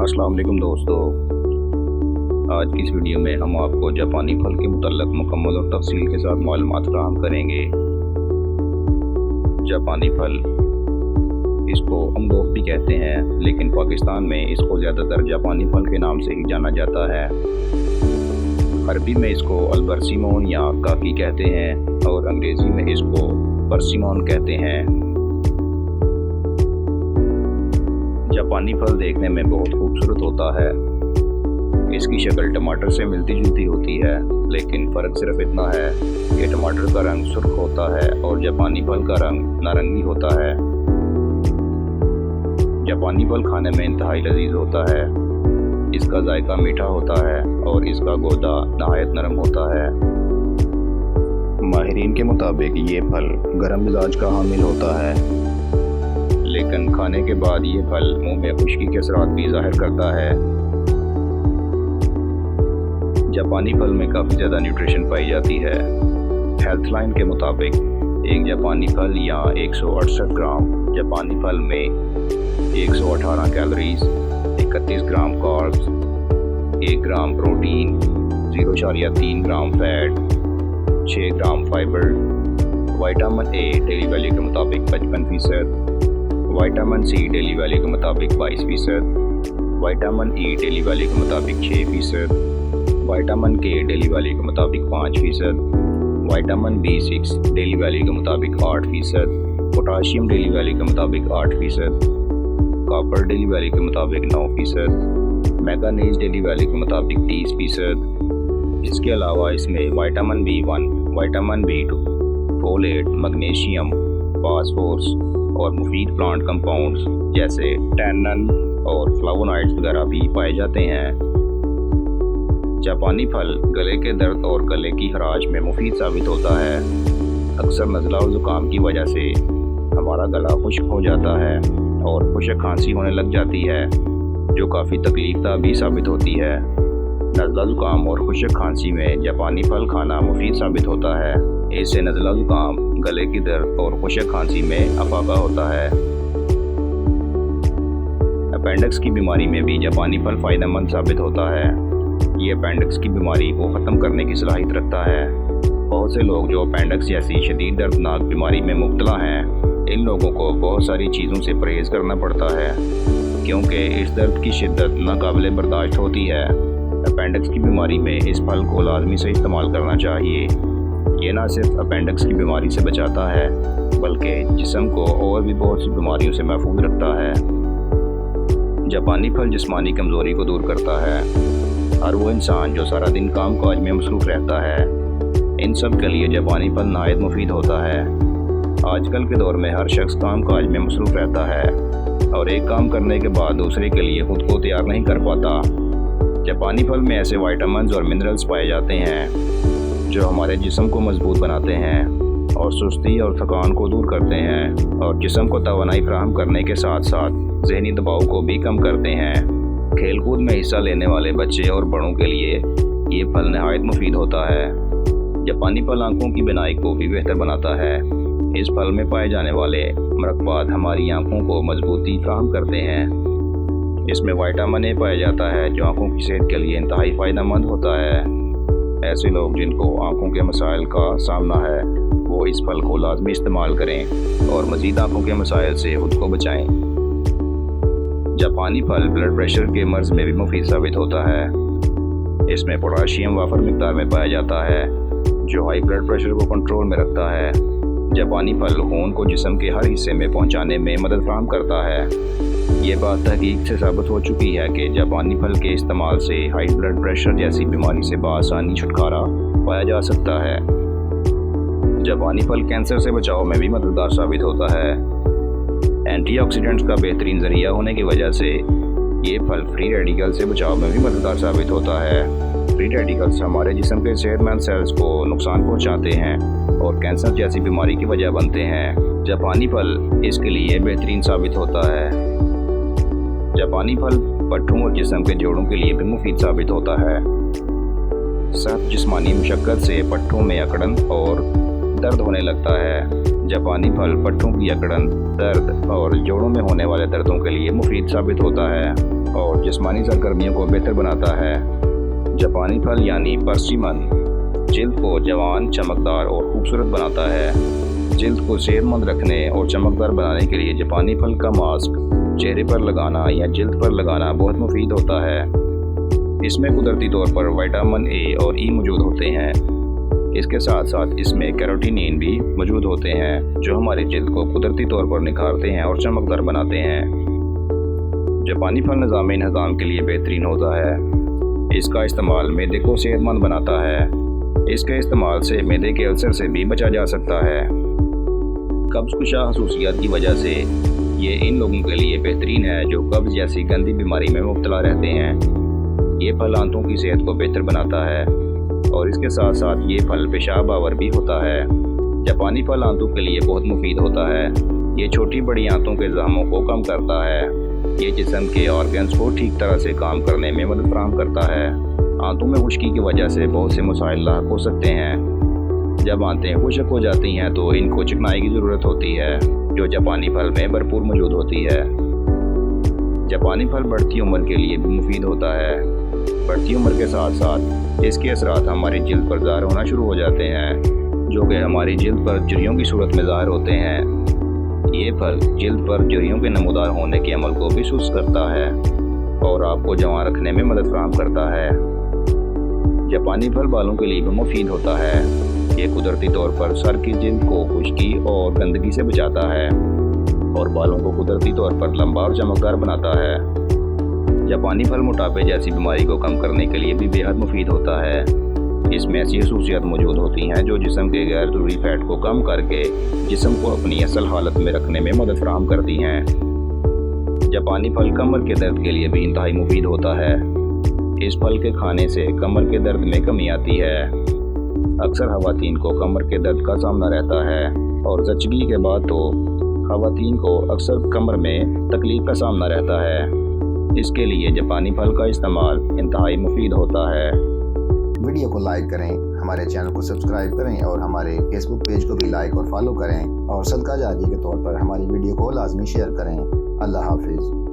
अस्सलाम वालेकुम दोस्तों, आज की इस वीडियो में हम आपको जापानी फल के मुतल्लक़ मुकम्मल और तफसील के साथ मालूमात फराहम करेंगे। जापानी फल, इसको अमरूद भी कहते हैं, लेकिन पाकिस्तान में इसको ज़्यादातर जापानी फल के नाम से ही जाना जाता है। अरबी में इसको अलबरसीमोन या काकी कहते हैं और अंग्रेज़ी में इसको परसिमोन कहते हैं। जापानी फल देखने में बहुत खूबसूरत होता है। इसकी शक्ल टमाटर से मिलती जुलती होती है, लेकिन फ़र्क सिर्फ इतना है कि टमाटर का रंग सुर्ख होता है और जापानी फल का रंग नारंगी होता है। जापानी फल खाने में इंतहाई लजीज होता है। इसका जायका मीठा होता है और इसका गोदा नहायत नरम होता है। माहिरीन के मुताबिक ये फल गर्म मिजाज का हामिल होता है, लेकिन खाने के बाद ये फल मुंह में खुश्की के असरात भी ज़ाहिर करता है। जापानी फल में काफ़ी ज़्यादा न्यूट्रिशन पाई जाती है। हेल्थ लाइन के मुताबिक एक जापानी फल या 168 ग्राम जापानी फल में 118 calories, 31 gram carbs, 1 gram protein, 0.3 gram fat, 6 gram fibre, vitamin A daily value के मुताबिक 55%, विटामिन सी डेली वैल्यू के मुताबिक 22%, विटामिन ई डेली वैल्यू के मुताबिक 6%, विटामिन के डेली वैल्यू के मुताबिक 5%, विटामिन B6 डेली वैल्यू के मुताबिक 8%, पोटाशियम डेली वैल्यू के मुताबिक 8%, कॉपर डेली वैल्यू के मुताबिक 9%, मैंगनीज डेली वैल्यू के मुताबिक 30%। इसके अलावा इसमें vitamin B1, vitamin B2, folate, magnesium, phosphorus और मुफीद प्लांट कंपाउंड्स जैसे टैनन और फ्लावोनॉइड्स वगैरह भी पाए जाते हैं। जापानी फल गले के दर्द और गले की खराश में मुफीद साबित होता है। अक्सर नज़ला और ज़ुकाम की वजह से हमारा गला खुश्क हो जाता है और खुश्क खांसी होने लग जाती है, जो काफ़ी तकलीफदा भी साबित होती है। नज़ला ज़ुकाम और खुश्क खांसी में जापानी फल खाना मुफीद साबित होता है। इससे नज़ला ज़ुकाम, गले की दर्द और खुश्क खांसी में अफाका होता है। अपेंडिक्स की बीमारी में भी जापानी फल फ़ायदेमंद साबित होता है। ये अपेंडिक्स की बीमारी को ख़त्म करने की सलाहियत रखता है। बहुत से लोग जो अपेंडिक्स जैसी शदीद दर्दनाक बीमारी में मुब्तला हैं, इन लोगों को बहुत सारी चीज़ों से परहेज़ करना पड़ता है, क्योंकि इस दर्द की शिद्दत नाकाबिले बर्दाश्त होती है। अपेंडिक्स की बीमारी में इस फल को लाजमी से इस्तेमाल करना चाहिए। ये ना सिर्फ अपेंडिक्स की बीमारी से बचाता है, बल्कि जिस्म को और भी बहुत सी बीमारियों से महफूज रखता है। जापानी फल जिस्मानी कमज़ोरी को दूर करता है। हर वो इंसान जो सारा दिन काम काज में मसरूफ़ रहता है, इन सब के लिए जापानी फल नहायत मुफीद होता है। आजकल के दौर में हर शख्स काम काज में मसरूफ़ रहता है और एक काम करने के बाद दूसरे के लिए ख़ुद को तैयार नहीं कर पाता। जापानी फल में ऐसे विटामिन्स और मिनरल्स पाए जाते हैं जो हमारे जिस्म को मजबूत बनाते हैं और सुस्ती और थकान को दूर करते हैं और जिस्म को तवानाई फराहम करने के साथ साथ ज़हनी दबाव को भी कम करते हैं। खेलकूद में हिस्सा लेने वाले बच्चे और बड़ों के लिए ये फल नहायत मुफीद होता है। जापानी फल आँखों की बिनाई को भी बेहतर बनाता है। इस फल में पाए जाने वाले मरकबात हमारी आँखों को मजबूती फराहम करते हैं। इसमें विटामिन ए पाया जाता है, जो आँखों की सेहत के लिए इंतहाई फ़ायदेमंद होता है। ऐसे लोग जिनको आँखों के मसाइल का सामना है, वो इस फल को लाजमी इस्तेमाल करें और मज़ीद आँखों के मसाइल से खुद को बचाएं। जापानी फल ब्लड प्रेशर के मर्ज़ में भी मुफीद साबित होता है। इसमें पोटाशियम वाफर मिकदार में पाया जाता है, जो हाई ब्लड प्रेशर को कंट्रोल में रखता है। जापानी फल खून को जिस्म के हर हिस्से में पहुँचाने में मदद फराहम करता है। ये बात तहकीक से साबित हो चुकी है कि जापानी फल के इस्तेमाल से हाई ब्लड प्रेशर जैसी बीमारी से बआसानी छुटकारा पाया जा सकता है। जापानी फल कैंसर से बचाव में भी मददगार साबित होता है। एंटीऑक्सीडेंट्स का बेहतरीन ज़रिया होने की वजह से ये फल फ्री रेडिकल से बचाव में भी मददगार साबित होता है। फ्री रेडिकल्स हमारे जिस्म के सेहतमंद सेल्स को नुकसान पहुंचाते हैं और कैंसर जैसी बीमारी की वजह बनते हैं। जापानी फल इसके लिए बेहतरीन साबित होता है। जापानी फल पट्ठों और जिस्म के जोड़ों के लिए भी मुफीद साबित होता है। सख्त जिस्मानी मुशक्कत से पट्ठों में अकड़न और दर्द होने लगता है, जापानी फल पट्टों की अकड़न, दर्द और जोड़ों में होने वाले दर्दों के लिए मुफीद साबित होता है और जिस्मानी सरगर्मियों को बेहतर बनाता है। जापानी फल यानी परसिमन जिल्द को जवान, चमकदार और खूबसूरत बनाता है। जिल्द को सेहतमंद रखने और चमकदार बनाने के लिए जापानी फल का मास्क चेहरे पर लगाना या जिल्द पर लगाना बहुत मुफीद होता है। इसमें कुदरती तौर पर विटामिन ए और ई मौजूद होते हैं। इसके साथ साथ इसमें कैरोटीनिन भी मौजूद होते हैं जो हमारी जिल्द को कुदरती तौर पर निखारते हैं और चमकदार बनाते हैं। जापानी फल निज़ाम के लिए बेहतरीन होता है। इसका इस्तेमाल मैदे को सेहतमंद बनाता है। इसके इस्तेमाल से मैदे के अल्सर से भी बचा जा सकता है। कब्ज़-कुशा खसूसियात की वजह से ये इन लोगों के लिए बेहतरीन है जो कब्ज़ जैसी गंदी बीमारी में मुब्तला रहते हैं। ये फल आंतों की सेहत को बेहतर बनाता है और इसके साथ साथ ये फल पेशाब आवर भी होता है। जापानी फल आंतों के लिए बहुत मुफीद होता है। ये छोटी बड़ी आंतों के जख्मों को कम करता है। ये जिस्म के ऑर्गन्स को ठीक तरह से काम करने में मदद फराहम करता है। आंतों में खुश्की की वजह से बहुत से मसाइल लाक हो सकते हैं। जब आंतें खुश्क हो जाती हैं तो इनको चिकनाई की ज़रूरत होती है जो जापानी फल में भरपूर मौजूद होती है। जापानी फल बढ़ती उम्र के लिए भी मुफीद होता है। बढ़ती उम्र के साथ साथ इसके असरात हमारी जिल्द पर ज़ाहिर होना शुरू हो जाते हैं जो कि हमारी जिल्द पर झुर्रियों की सूरत में ज़ाहिर होते हैं। ये फल जिल्द पर झुर्रियों के नमूदार होने के अमल को भी सुस्त करता है और आपको जवां रखने में मदद फराहम करता है। जापानी फल बालों के लिए भी मुफीद होता है। ये कुदरती तौर पर सर की जिल्द को खुश्की और गंदगी से बचाता है और बालों को कुदरती तौर पर लंबा और चमकदार बनाता है। जापानी फल मोटापे जैसी बीमारी को कम करने के लिए भी बेहद मुफीद होता है। इसमें ऐसी खसूसियात मौजूद होती हैं जो जिस्म के गैर ज़रूरी फैट को कम करके जिस्म को अपनी असल हालत में रखने में मदद फराहम करती हैं। जापानी फल कमर के दर्द के लिए भी इंतहाई मुफीद होता है। इस फल के खाने से कमर के दर्द में कमी आती है। अक्सर ख़वातीन को कमर के दर्द का सामना रहता है और ज़चगी के बाद तो ख़वातीन को अक्सर कमर में तकलीफ़ का सामना रहता है। इसके लिए जापानी फल का इस्तेमाल इंतहाई मुफीद होता है। वीडियो को लाइक करें, हमारे चैनल को सब्सक्राइब करें और हमारे फेसबुक पेज को भी लाइक और फॉलो करें और सदका जारी के तौर पर हमारी वीडियो को लाजमी शेयर करें। अल्लाह हाफिज़।